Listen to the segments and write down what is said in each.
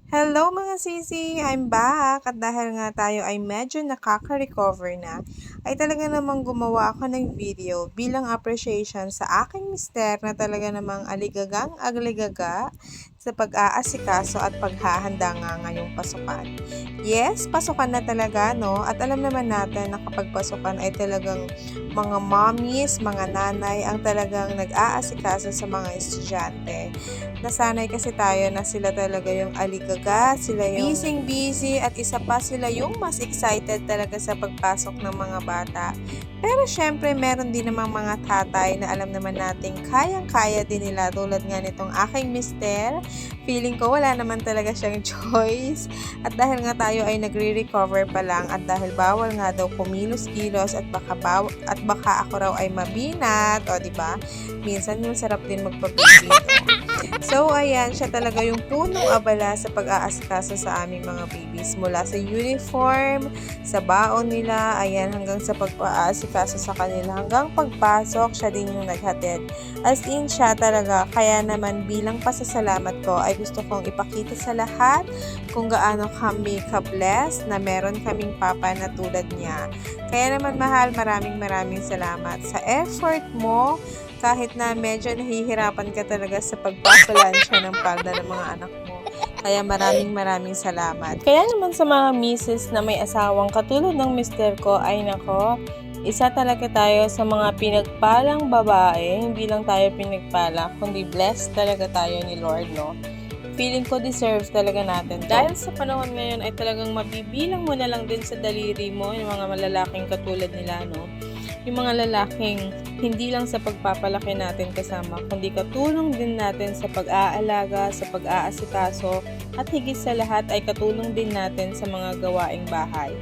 Hello mga sisi! I'm back! At dahil nga tayo ay medyo nakaka-recover na, ay talaga namang gumawa ako ng video bilang appreciation sa aking mister na talaga namang aligagang-aligaga sa pag-aasikaso at paghahanda nga ngayong pasukan. Yes, pasukan na talaga, no? At alam naman natin na kapag pasukan ay talagang mga mommies, mga nanay ang talagang nag-aasikaso sa mga estudyante. Nasanay kasi tayo na sila talaga yung aligaga, sila yung busy at isa pa sila yung mas excited talaga sa pagpasok ng mga bata. Pero syempre meron din namang mga tatay na alam naman nating kayang-kaya din nila tulad nga nitong aking mister. Feeling ko wala naman talaga siyang choice. At dahil nga tayo ay nagre-recover pa lang at dahil bawal nga daw kumilos-kilos at baka ako raw ay mabinat, o di ba? Minsan yung sarap din magpapigil. So, ayan, siya talaga yung punong abala sa pag-aasikaso sa aming mga babies. Mula sa uniform, sa baon nila, ayan, hanggang sa pag-aasikaso sa kanila. Hanggang pagpasok, siya din yung naghatid. As in, siya talaga. Kaya naman, bilang pasasalamat ko, ay gusto kong ipakita sa lahat kung gaano kami ka-blessed na meron kaming papa na tulad niya. Kaya naman, mahal, maraming salamat sa effort mo. Kahit na medyo nahihirapan ka talaga sa pagpapalansya ng palda ng mga anak mo. Kaya maraming salamat. Kaya naman sa mga misis na may asawang katulad ng mister ko, ay nako, isa talaga tayo sa mga pinagpalang babae. Hindi lang tayo pinagpala, kundi blessed talaga tayo ni Lord, no? Feeling ko deserve talaga natin. Dahil sa panahon ngayon ay talagang mabibilang mo na lang din sa daliri mo yung mga malalaking katulad nila, no? Yung mga lalaking hindi lang sa pagpapalaki natin kasama, kundi katulong din natin sa pag-aalaga, sa pag-aasikaso, at higit sa lahat ay katulong din natin sa mga gawaing bahay.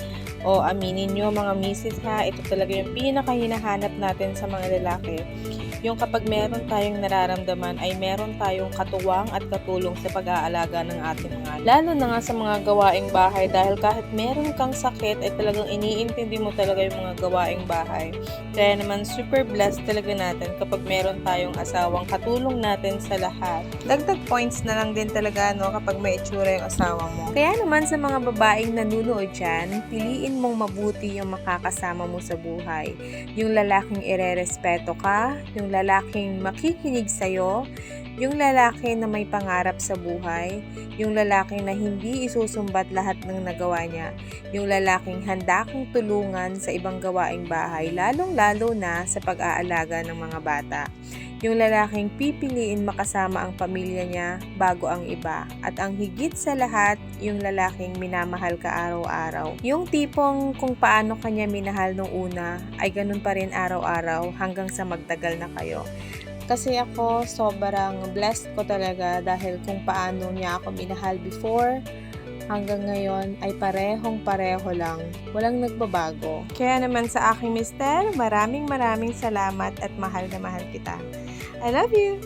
O aminin nyo mga misis ha, ito talaga yung pinakahinahanap natin sa mga lalaki. Yung kapag meron tayong nararamdaman ay meron tayong katuwang at katulong sa pag-aalaga ng ating mga. Lalo na nga sa mga gawaing bahay dahil kahit meron kang sakit ay talagang iniintindi mo talaga yung mga gawaing bahay. Kaya naman super blessed talaga natin kapag meron tayong asawang katulong natin sa lahat. Dagdag points na lang din talaga no kapag may itsura yung asawa mo. Kaya naman sa mga babaeng nanunood dyan, piliin mong mabuti yung makakasama mo sa buhay. Yung lalaking irerespeto ka, yung lalaking makikinig sa'yo, yung lalaki na may pangarap sa buhay, yung lalaking na hindi isusumbat lahat ng nagawa niya, yung lalaking handa kang tulungan sa ibang gawaing bahay, lalong-lalo na sa pag-aalaga ng mga bata. Yung lalaking pipiliin makasama ang pamilya niya bago ang iba. At ang higit sa lahat, yung lalaking minamahal ka araw-araw. Yung tipong kung paano kanya minahal nung una, ay ganun pa rin araw-araw hanggang sa magtagal na kayo. Kasi ako, sobrang blessed ko talaga dahil kung paano niya ako minahal before, hanggang ngayon ay parehong-pareho lang. Walang nagbabago. Kaya naman sa aking mister, maraming salamat at mahal na mahal kita. I love you!